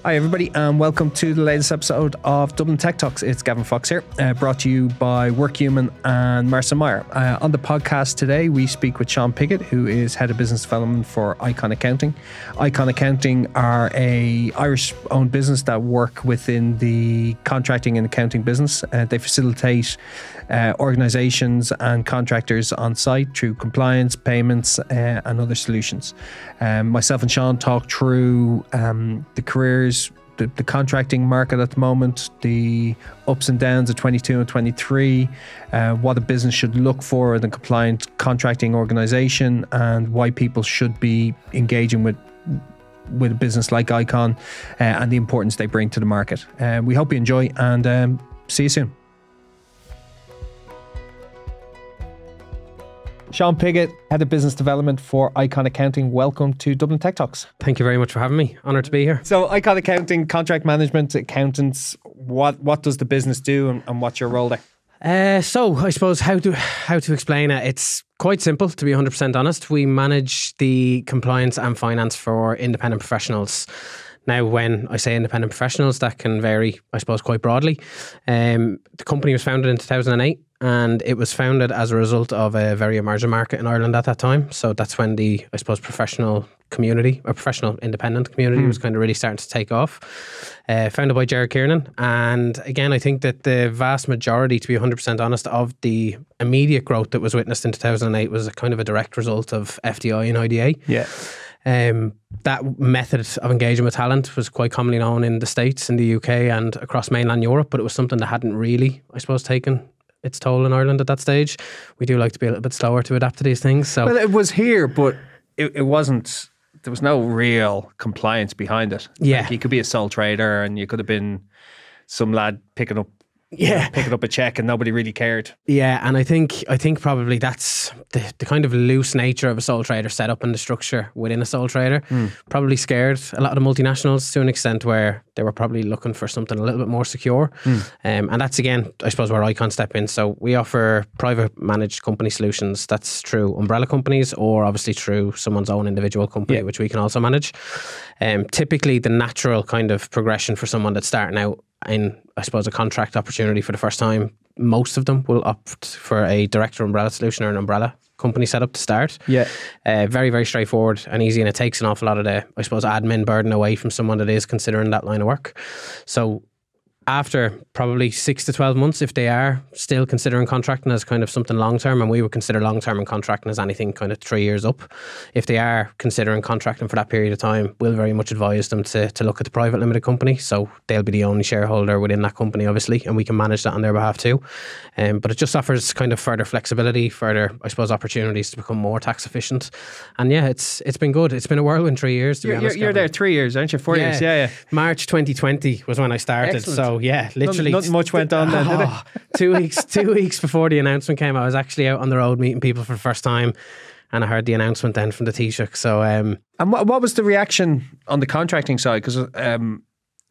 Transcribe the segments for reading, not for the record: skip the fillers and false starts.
Hi everybody and welcome to the latest episode of Dublin Tech Talks. It's Gavin Fox here, brought to you by Workhuman and Marcin Meyer. On the podcast today we speak with Sean Pigott, who is Head of Business Development for ICON Accounting. ICON Accounting are a Irish owned business that work within the contracting and accounting business. They facilitate organisations and contractors on site through compliance, payments and other solutions. Myself and Sean talk through the careers, the contracting market at the moment, the ups and downs of 22 and 23, what a business should look for in a compliant contracting organisation, and why people should be engaging with a business like ICON and the importance they bring to the market. We hope you enjoy, and see you soon. Sean Pigott, Head of Business Development for ICON Accounting. Welcome to Dublin Tech Talks. Thank you very much for having me. Honoured to be here. So ICON Accounting, contract management, accountants, what does the business do and what's your role there? So I suppose how to explain it. It's quite simple, to be 100% honest. We manage the compliance and finance for independent professionals. Now, when I say independent professionals, that can vary, I suppose, quite broadly. The company was founded in 2008. And it was founded as a result of a very emerging market in Ireland at that time. So that's when the, I suppose, professional community or professional independent community was kind of really starting to take off. Founded by Gerard Kiernan. And again, I think that the vast majority, to be 100% honest, of the immediate growth that was witnessed in 2008 was a kind of a direct result of FDI and IDA. Yeah. That method of engaging with talent was quite commonly known in the States, in the UK and across mainland Europe, but it was something that hadn't really, I suppose, taken its toll in Ireland at that stage. We do like to be a little bit slower to adapt to these things. So, well, it was here, but it wasn't. There was no real compliance behind it. Yeah, like you could be a sole trader, and you could have been some lad picking up a check, and nobody really cared. Yeah, and I think probably that's the kind of loose nature of a sole trader set up in the structure within a sole trader. Probably scared a lot of the multinationals to an extent where they were probably looking for something a little bit more secure. And that's, again, I suppose, where ICON step in. So we offer private managed company solutions. That's through umbrella companies or obviously through someone's own individual company, which we can also manage. Typically, the natural kind of progression for someone that's starting out in, I suppose, a contract opportunity for the first time, most of them will opt for a direct umbrella solution or an umbrella company setup to start. Yeah. Very, very straightforward and easy, and it takes an awful lot of the, I suppose, admin burden away from someone that is considering that line of work. So after probably 6 to 12 months, if they are still considering contracting as kind of something long-term, and we would consider long-term and contracting as anything kind of 3 years up, if they are considering contracting for that period of time, we'll very much advise them to look at the private limited company. So they'll be the only shareholder within that company, obviously, and we can manage that on their behalf too. But it just offers kind of further flexibility, further, I suppose, opportunities to become more tax efficient. And yeah, it's been good. It's been a whirlwind 3 years, to be honest. You're there 3 years, aren't you? 4 years, yeah. March 2020 was when I started. Excellent. So yeah, literally nothing much went on then, did it? 2 weeks before the announcement came, I was actually out on the road meeting people for the first time, and I heard the announcement then from the Taoiseach. So and what was the reaction on the contracting side? Because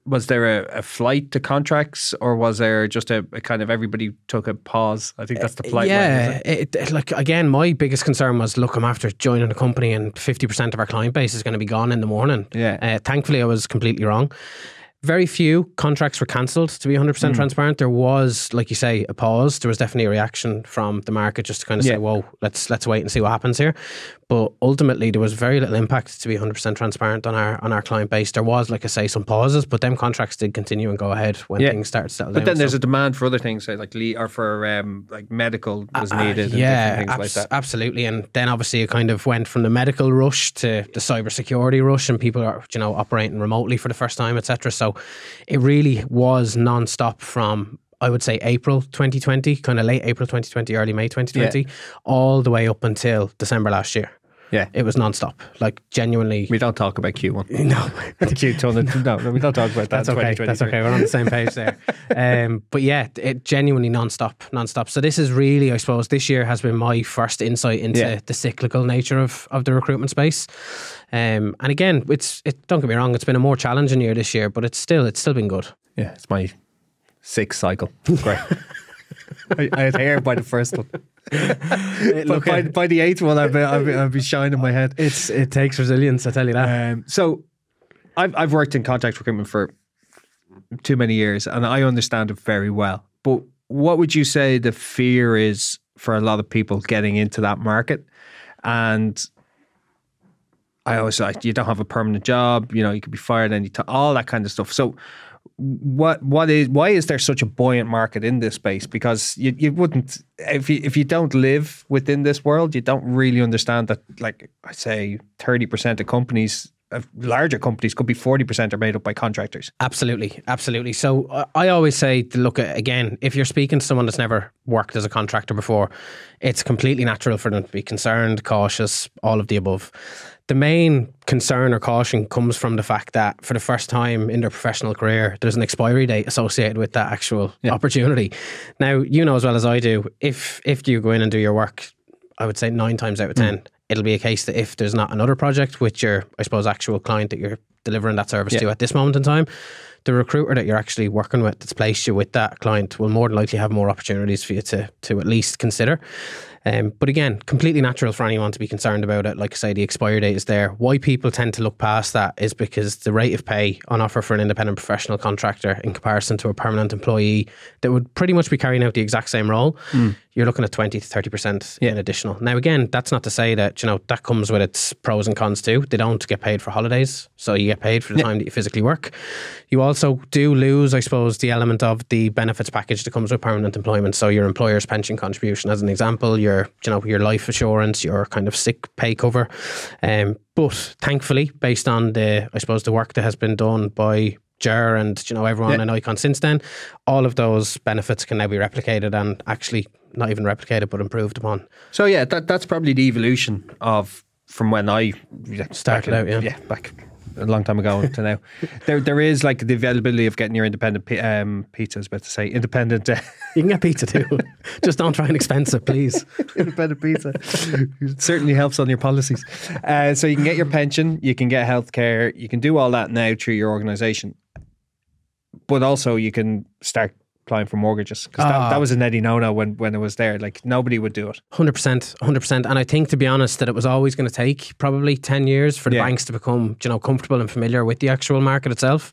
was there a flight to contracts, or was there just a kind of everybody took a pause? I think that's the polite way. Like, again, my biggest concern was, look, I'm after joining a company and 50% of our client base is going to be gone in the morning. Yeah. Thankfully, I was completely wrong. Very few contracts were cancelled, to be 100% transparent. There was, like you say, a pause. There was definitely a reaction from the market just to kind of say, whoa, let's wait and see what happens here. But ultimately, there was very little impact, to be 100% transparent, on our client base. There was, like I say, some pauses, but them contracts did continue and go ahead when things started to settle down. But then there's a demand for other things, say like medical was needed. Yeah, and things like that. Absolutely. And then obviously it kind of went from the medical rush to the cybersecurity rush, and people are, operating remotely for the first time, etc. So it really was non-stop from, I would say, April 2020, kind of late April 2020, early May 2020, all the way up until December last year. Yeah. It was non-stop. Like, genuinely. We don't talk about Q1. No. Q2. No, we don't talk about that. That's okay. That's okay. We're on the same page there. But yeah, it genuinely non-stop. So this is really, I suppose, this year has been my first insight into the cyclical nature of the recruitment space. And again, don't get me wrong, it's been a more challenging year this year, but it's still been good. Yeah, it's my 6th cycle. It's great. I had hair by the first one. But by the 8th one, I'll be shining my head. It takes resilience, I tell you that. So I've worked in contract recruitment for too many years, and I understand it very well. But what would you say the fear is for a lot of people getting into that market? And I always like, you don't have a permanent job, you know, you could be fired anytime, all that kind of stuff. So why is there such a buoyant market in this space? Because you wouldn't, if you don't live within this world, you don't really understand that, like I say, 30% of companies, larger companies, could be 40% are made up by contractors. Absolutely. So I always say to look at, again, if you're speaking to someone that's never worked as a contractor before, it's completely natural for them to be concerned, cautious, all of the above. The main concern or caution comes from the fact that for the first time in their professional career, there's an expiry date associated with that actual opportunity. Now, you know as well as I do, if you go in and do your work, I would say 9 times out of 10, it'll be a case that if there's not another project with your, I suppose, actual client that you're delivering that service to at this moment in time, the recruiter that you're actually working with that's placed you with that client will more than likely have more opportunities for you to at least consider. But again, completely natural for anyone to be concerned about it. Like I say, the expiry date is there. Why people tend to look past that is because the rate of pay on offer for an independent professional contractor in comparison to a permanent employee that would pretty much be carrying out the exact same role, you're looking at 20 to 30% in additional. Now, again, that's not to say that, you know, that comes with its pros and cons too. They don't get paid for holidays, so you get paid for the time that you physically work. You also do lose, I suppose, the element of the benefits package that comes with permanent employment. So your employer's pension contribution, as an example, your life assurance, your kind of sick pay cover. But thankfully, based on the work that has been done by Ger and, you know, everyone in ICON since then, all of those benefits can now be replicated, and actually not even replicated but improved upon. So yeah, that's probably the evolution of from when I started out. Back a long time ago to now. There is like the availability of getting your independent pizza. I was about to say independent. You can get pizza too. Just don't try and expense it, please. Independent pizza. It certainly helps on your policies. So you can get your pension, you can get healthcare, you can do all that now through your organisation. But also you can start applying for mortgages, because that was an Eddie no-no when it was there. Like, nobody would do it. 100%. And I think, to be honest, that it was always going to take probably 10 years for the banks to become, you know, comfortable and familiar with the actual market itself.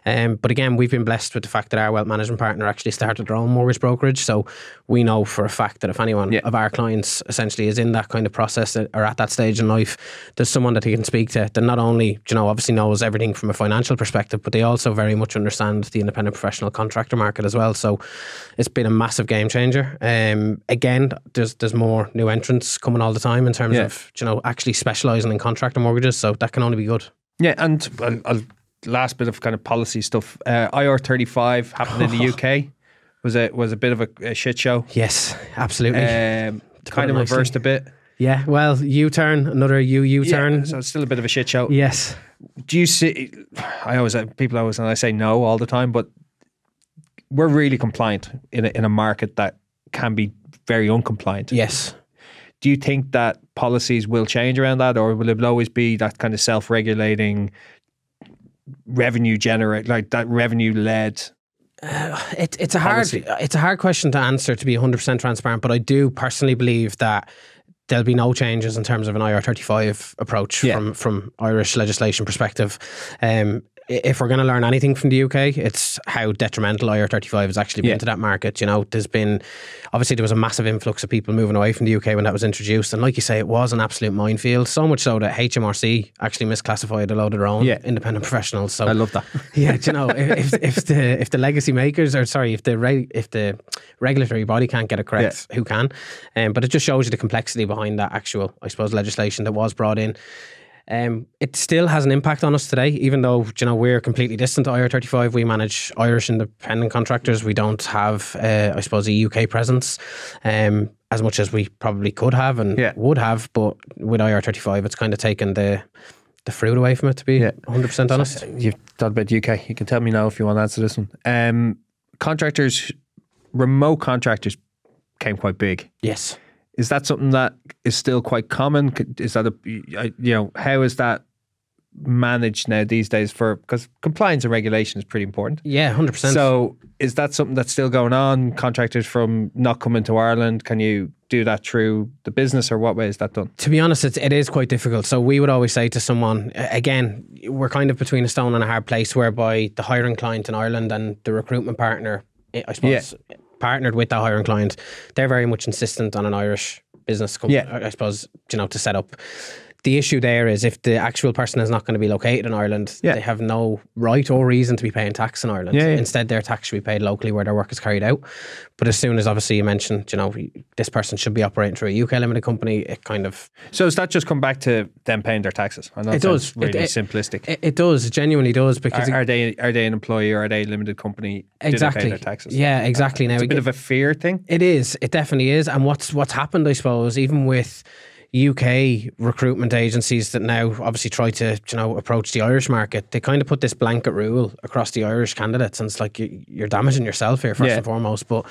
But again, we've been blessed with the fact that our wealth management partner actually started their own mortgage brokerage. So we know for a fact that if anyone of our clients essentially is in that kind of process or at that stage in life, there's someone that he can speak to that not only, you know, obviously knows everything from a financial perspective, but they also very much understand the independent professional contractor market as well. So it's been a massive game changer. Again, there's more new entrants coming all the time in terms of, you know, actually specialising in contractor mortgages. So that can only be good. Yeah, and last bit of kind of policy stuff. IR35 happened in the UK. Was a bit of a shit show. Yes, absolutely. Kind of reversed a bit. Yeah, well, U-turn, another U-turn. Yeah, so it's still a bit of a shit show. Yes. Do you see? People always, and I say no all the time, but we're really compliant in a market that can be very uncompliant. Yes. Do you think that policies will change around that, or will it always be that kind of self-regulating, revenue led? It's a hard question to answer, to be 100% transparent, but I do personally believe that there'll be no changes in terms of an IR35 approach from Irish legislation perspective. If we're going to learn anything from the UK, it's how detrimental IR35 has actually been to that market. You know, there was a massive influx of people moving away from the UK when that was introduced. And like you say, it was an absolute minefield, so much so that HMRC actually misclassified a load of their own independent professionals. So I love that. Yeah, you know, if the legacy makers, if the regulatory body can't get it correct, who can? But it just shows you the complexity behind that actual, I suppose, legislation that was brought in. It still has an impact on us today, even though, you know, we're completely distant to IR35. We manage Irish independent contractors. We don't have, I suppose, a UK presence as much as we probably could have and would have. But with IR35, it's kind of taken the fruit away from it, to be 100% honest. You've thought about the UK. You can tell me now if you want to answer this one. Remote contractors came quite big. Yes. Is that something that is still quite common? Is that how is that managed now these days? Because compliance and regulation is pretty important. Yeah, 100%. So is that something that's still going on? Contractors from not coming to Ireland, can you do that through the business, or what way is that done? To be honest, it is quite difficult. So we would always say to someone, again, we're kind of between a stone and a hard place, whereby the hiring client in Ireland and the recruitment partner, I suppose, partnered with that hiring client, they're very much insistent on an Irish business company, I suppose, to set up. The issue there is if the actual person is not going to be located in Ireland, they have no right or reason to be paying tax in Ireland. Instead, their tax should be paid locally where their work is carried out. But as soon as, obviously, you mentioned, this person should be operating through a UK limited company, it kind of... So does that just come back to them paying their taxes? I know it does. Really simplistic. It does. It genuinely does. Because are they an employee, or are they a limited company? Exactly. Do they pay their taxes? Yeah, exactly. Now, it's a bit of a fear thing. It is. It definitely is. And what's happened, I suppose, even with UK recruitment agencies that now obviously try to, approach the Irish market, they kind of put this blanket rule across the Irish candidates, and it's like you're damaging yourself here first and foremost. But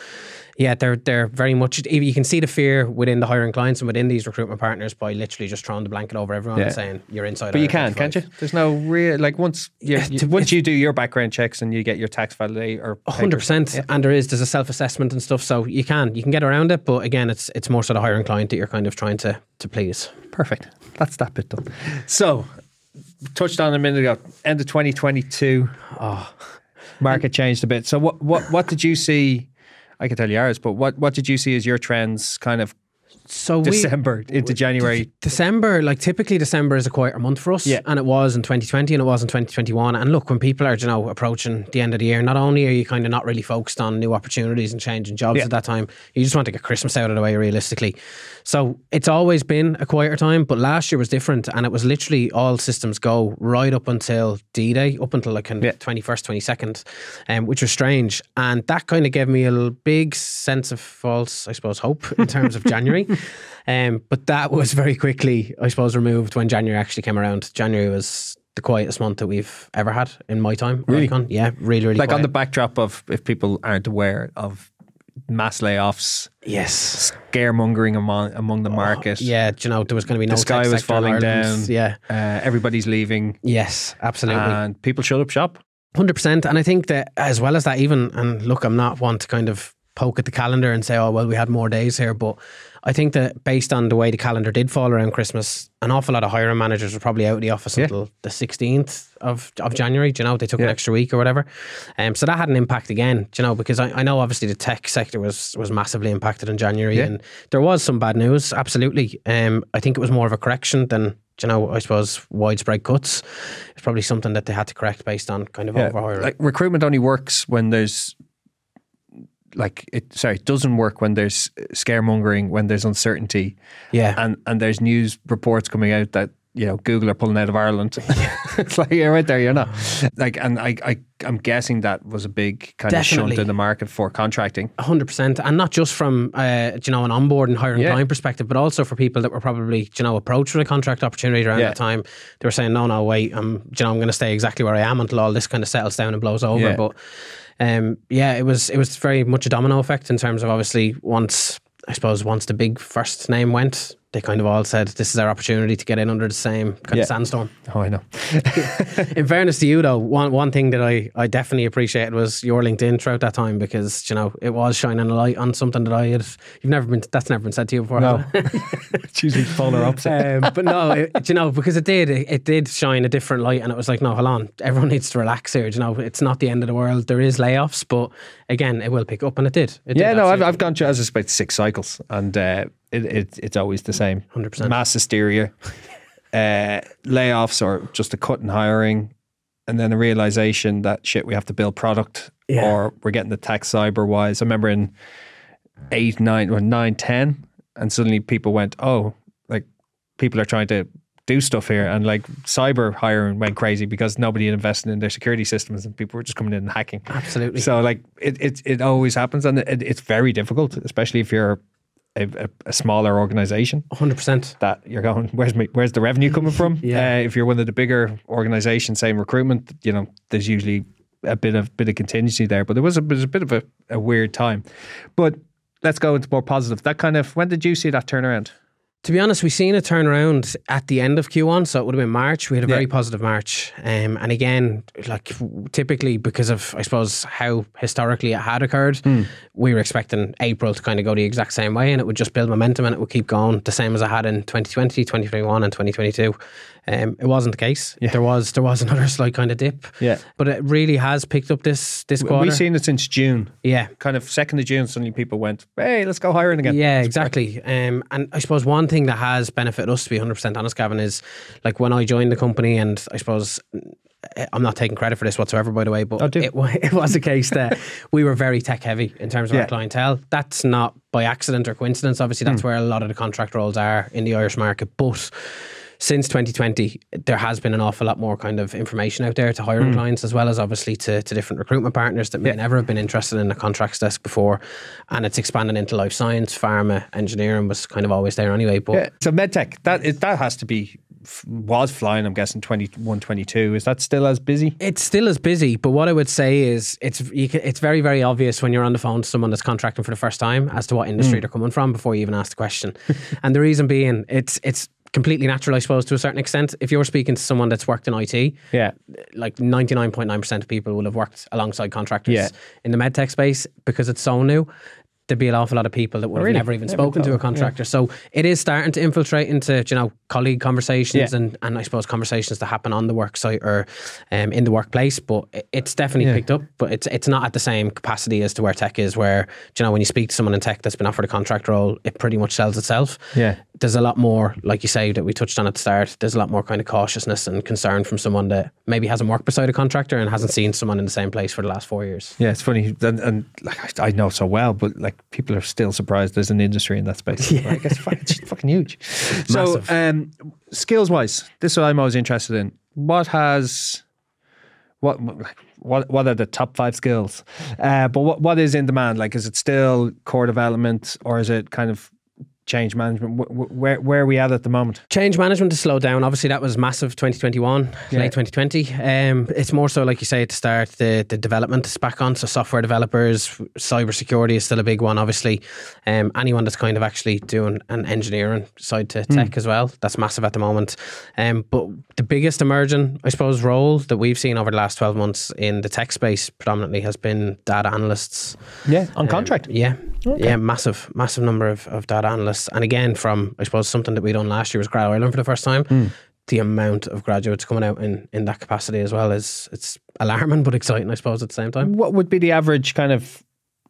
yeah, they're very much, you can see the fear within the hiring clients and within these recruitment partners by literally just throwing the blanket over everyone and saying you're inside. But you can't you? There's no real, like, once you do your background checks and you get your tax validate or 100%, and there's a self-assessment and stuff, so you can get around it. But again, it's more sort of hiring client that you're kind of trying to please. Perfect. That's that bit done. So, touched on a minute ago, end of 2022, market changed a bit. So what did you see? I can tell you ours, but what did you see as your trends kind of December into January? December, like typically December is a quieter month for us, and it was in 2020 and it was in 2021. And look, when people are approaching the end of the year, not only are you kind of not really focused on new opportunities and changing jobs at that time, you just want to get Christmas out of the way realistically. So it's always been a quieter time, but last year was different, and it was literally all systems go right up until D-Day, up until like 21st, 22nd, which was strange. And that kind of gave me a big sense of false, I suppose, hope in terms of January. But that was very quickly, I suppose, removed when January actually came around. January was the quietest month that we've ever had in my time. Really? ICON. Yeah, really, really like quiet. On the backdrop of, if people aren't aware of, mass layoffs, scaremongering among the market. Yeah, there was going to be no. The sky was falling down. Yeah, everybody's leaving. Yes, absolutely. And people shut up shop. 100%. And I think that as well as that, even, and look, I'm not one to kind of poke at the calendar and say, oh, well, we had more days here, but I think that based on the way the calendar did fall around Christmas, an awful lot of hiring managers were probably out of the office until the 16th of January. They took an extra week or whatever. So that had an impact again, because I know obviously the tech sector was massively impacted in January, and there was some bad news, absolutely. I think it was more of a correction than, I suppose, widespread cuts. It's probably something that they had to correct based on kind of overhiring. Like, recruitment only works when there's it doesn't work when there's scaremongering, when there's uncertainty, and there's news reports coming out that Google are pulling out of Ireland. It's like, you're right there, you're not. Like, and I'm guessing that was a big kind of shunt in the market for contracting. 100%, and not just from an onboard and hiring client perspective, but also for people that were probably approached with a contract opportunity around that time. They were saying, no, wait, I'm going to stay exactly where I am until all this kind of settles down and blows over. But it was very much a domino effect in terms of, obviously, once the big first name went, they kind of all said, this is our opportunity to get in under the same kind of sandstorm. Oh, I know. In fairness to you, though, one thing that I definitely appreciated was your LinkedIn throughout that time, because, it was shining a light on something that that's never been said to you before. No. It's usually polar opposite. But no, because it did shine a different light, and it was like, no, hold on, everyone needs to relax here. It's not the end of the world. There is layoffs, but again, it will pick up, and it did. I've gone through, as I suspect, 6 cycles, and it's always the same. 100%. Mass hysteria, layoffs, or just a cut in hiring, and then a realization that shit, we have to build product, or we're getting the tech cyber wise. I remember in 8, 9, or 9, 10, and suddenly people went, oh, like, people are trying to do stuff here, and like cyber hiring went crazy because nobody had invested in their security systems, and people were just coming in and hacking. Absolutely. So like it always happens, and it's very difficult, especially if you're a smaller organization. 100%. That you're going, where's the revenue coming from? If you're one of the bigger organizations, say in recruitment, there's usually a bit of contingency there. But there was a bit of a weird time. But let's go into more positive. That kind of, when did you see that turnaround? To be honest, we've seen a turnaround at the end of Q1, so it would have been March. We had a very positive March. And again, like typically because of, I suppose, how historically it had occurred, we were expecting April to kind of go the exact same way, and it would just build momentum and it would keep going the same as it had in 2020, 2021 and 2022. It wasn't the case. There was another slight kind of dip. But it really has picked up this quarter. We've seen it since June. Yeah. Kind of 2nd of June, suddenly people went, hey, let's go hiring again. Yeah, exactly. And I suppose one thing that has benefited us, to be 100% honest, Gavin, is like when I joined the company, and I suppose I'm not taking credit for this whatsoever, by the way, but it was a case that we were very tech heavy in terms of our clientele. That's not by accident or coincidence. Obviously, that's where a lot of the contract roles are in the Irish market. But since 2020, there has been an awful lot more kind of information out there to hiring clients, as well as obviously to different recruitment partners that may never have been interested in a contracts desk before. And it's expanded into life science, pharma, engineering was kind of always there anyway. But so medtech, that has to be, was flying, I'm guessing, 21, 22. Is that still as busy? It's still as busy, but what I would say is it's very, very obvious when you're on the phone to someone that's contracting for the first time as to what industry they're coming from before you even ask the question. And the reason being, it's completely natural, I suppose, to a certain extent. If you're speaking to someone that's worked in IT, like 99.9% of people will have worked alongside contractors in the medtech space, because it's so new. There'd be an awful lot of people that would have never even spoken to a contractor. So it is starting to infiltrate into, colleague conversations and I suppose conversations that happen on the work site or in the workplace. But it's definitely picked up, but it's not at the same capacity as to where tech is, where, when you speak to someone in tech that's been offered a contract role, it pretty much sells itself. There's a lot more, like you say, that we touched on at the start, there's a lot more kind of cautiousness and concern from someone that maybe hasn't worked beside a contractor and hasn't seen someone in the same place for the last 4 years. Yeah, it's funny. And like, I know so well, but like people are still surprised there's an industry in that space. Like, it's fucking huge. So, skills wise, this is what I'm always interested in. What are the top 5 skills? But what is in demand? Like, is it still core development, or is it kind of change management? Where are we at the moment? Change management has slowed down. Obviously, that was massive 2021, late 2020. It's more so, like you say, at the start, the development is back on. So software developers, cybersecurity is still a big one, obviously. Anyone that's kind of actually doing an engineering side to tech as well, that's massive at the moment. But the biggest emerging, I suppose, role that we've seen over the last 12 months in the tech space predominantly has been data analysts. Yeah, on contract. Massive number of data analysts. And again, from, I suppose, something that we done last year was Grad Ireland for the first time. The amount of graduates coming out in that capacity as well it's alarming but exciting, I suppose, at the same time. What would be the average kind of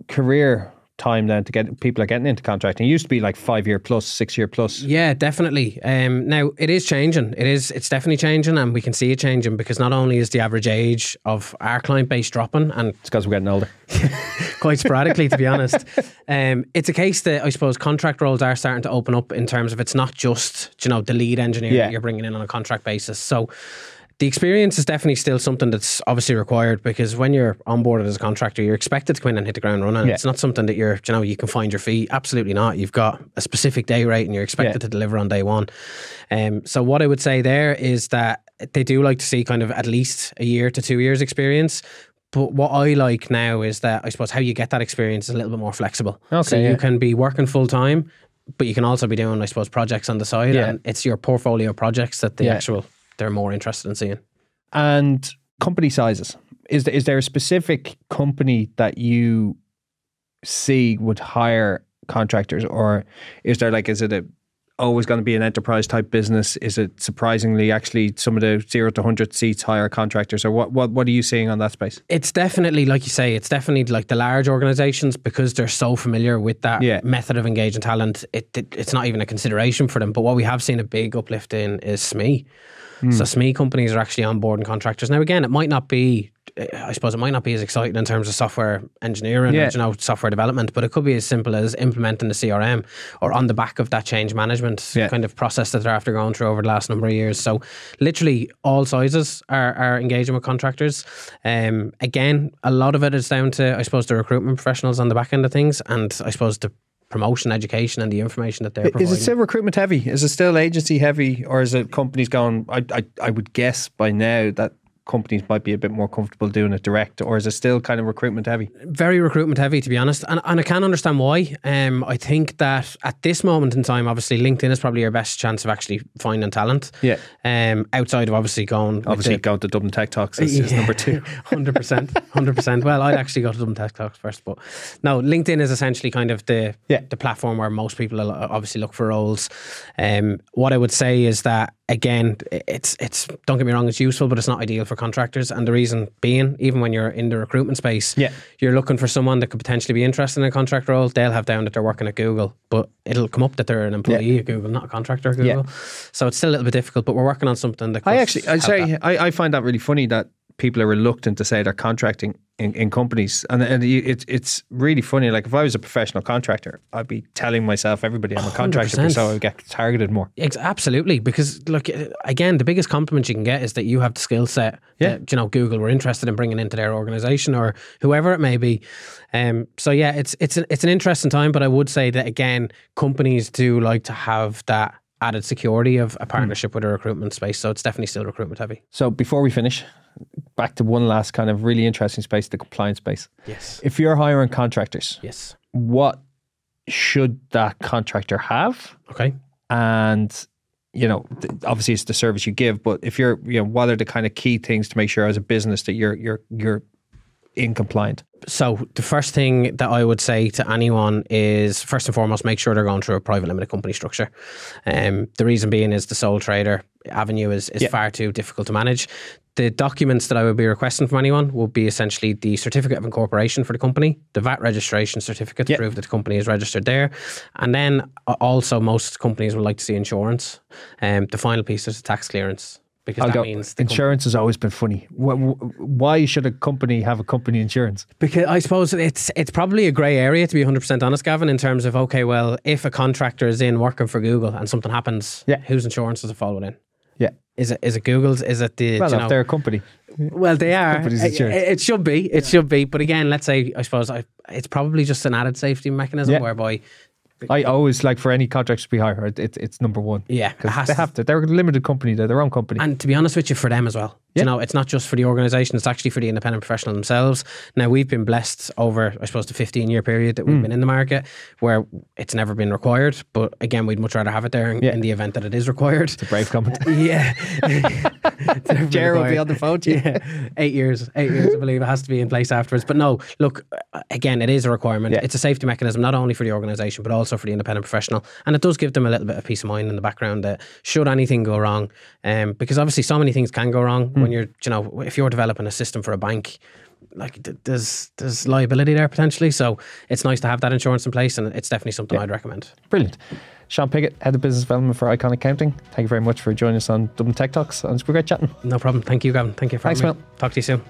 career time then to get people are getting into contracting? It used to be like 5 year plus, 6 year plus. Yeah, definitely. Now it is changing. It's definitely changing, and we can see it changing, because not only is the average age of our client base dropping, and it's because we're getting older. Quite sporadically, to be honest. It's a case that I suppose contract roles are starting to open up in terms of it's not just, the lead engineer that you're bringing in on a contract basis. So the experience is definitely still something that's obviously required, because when you're onboarded as a contractor, you're expected to come in and hit the ground running. It's not something that you're, you can find your feet. Absolutely not. You've got a specific day rate and you're expected to deliver on day one. So what I would say there is that they do like to see kind of at least a year to 2 years experience. But what I like now is that I suppose how you get that experience is a little bit more flexible. So you can be working full time, but you can also be doing, I suppose, projects on the side. And it's your portfolio projects that they're more interested in seeing. And company sizes. Is there a specific company that you see would hire contractors, or is it always going to be an enterprise type business? Is it surprisingly actually some of the 0 to 100 seats hire contractors, or what are you seeing on that space? It's definitely, like you say, it's definitely like the large organizations, because they're so familiar with that method of engaging talent. It's not even a consideration for them. But what we have seen a big uplift in is SME. So SME companies are actually onboarding contractors. Now, again, it might not be as exciting in terms of software engineering and, software development, but it could be as simple as implementing the CRM or on the back of that change management kind of process that they're after going through over the last number of years. So literally all sizes are engaging with contractors. Again, a lot of it is down to, I suppose, the recruitment professionals on the back end of things, and I suppose the promotion, education, and the information that they're providing. Is it still recruitment heavy? Is it still agency heavy, or is it companies going? I would guess by now that companies might be a bit more comfortable doing it direct, or is it still kind of recruitment heavy? Very recruitment heavy, to be honest, and I can understand why. I think that at this moment in time, obviously LinkedIn is probably your best chance of actually finding talent. Yeah. Outside of obviously going going to Dublin Tech Talks is number 2. 100%. Well, I'd actually go to Dublin Tech Talks first, but no, LinkedIn is essentially kind of the platform where most people obviously look for roles. What I would say is that, again, it's don't get me wrong, it's useful, but it's not ideal for contractors. And the reason being, even when you're in the recruitment space, you're looking for someone that could potentially be interested in a contract role. They'll have down that they're working at Google, but it'll come up that they're an employee at Google, not a contractor at Google. So it's still a little bit difficult, but we're working on something that I find that really funny that people are reluctant to say they're contracting in companies, and it's really funny. Like, if I was a professional contractor, I'd be telling myself, everybody, I'm a contractor, 100%. So I would get targeted more. Absolutely, because look, again, the biggest compliment you can get is that you have the skill set that, you know, Google were interested in bringing into their organisation, or whoever it may be. So yeah, it's an interesting time, but I would say that, again, companies do like to have that added security of a partnership with a recruitment space. So it's definitely still recruitment heavy. So before we finish, back to one last kind of really interesting space, the compliance space. Yes. If you're hiring contractors, what should that contractor have? Okay. And, you know, obviously it's the service you give, but if you're, you know, what are the kind of key things to make sure as a business that you're in compliant? So the first thing that I would say to anyone is, first and foremost, make sure they're going through a private limited company structure. The reason being is the sole trader avenue is far too difficult to manage. The documents that I would be requesting from anyone would be essentially the certificate of incorporation for the company, the VAT registration certificate to prove that the company is registered there. And then also most companies would like to see insurance. The final piece is the tax clearance. Because that means insurance has always been funny. Why should a company have a company insurance? Because I suppose it's probably a grey area, to be 100% honest, Gavin, in terms of, okay, well, if a contractor is in working for Google and something happens, whose insurance does it fall within? Yeah. Is it Google's? Is it the... Well, if they're a company. Well, they are. It should be. It should be. But again, let's say, I suppose, it's probably just an added safety mechanism whereby... I always, like, for any contracts we hire, it's number one. Yeah. Because they have to. They're a limited company. They're their own company. And to be honest with you, for them as well. You know, it's not just for the organisation, it's actually for the independent professional themselves. Now, we've been blessed over, I suppose, the 15-year period that we've been in the market, where it's never been required. But again, we'd much rather have it there in the event that it is required. It's a brave comment. Jerry will be on the phone to you. 8 years, I believe it has to be in place afterwards. But no, look, again, it is a requirement. It's a safety mechanism, not only for the organisation, but also for the independent professional. And it does give them a little bit of peace of mind in the background that should anything go wrong, because obviously so many things can go wrong when you're, you know, if you're developing a system for a bank, like there's liability there potentially. So it's nice to have that insurance in place, and it's definitely something I'd recommend. Brilliant. Sean Piggott, Head of Business Development for ICON Accounting. Thank you very much for joining us on Dublin Tech Talks. And it's been great chatting. No problem. Thank you, Gavin. Thank you for having me. Talk to you soon.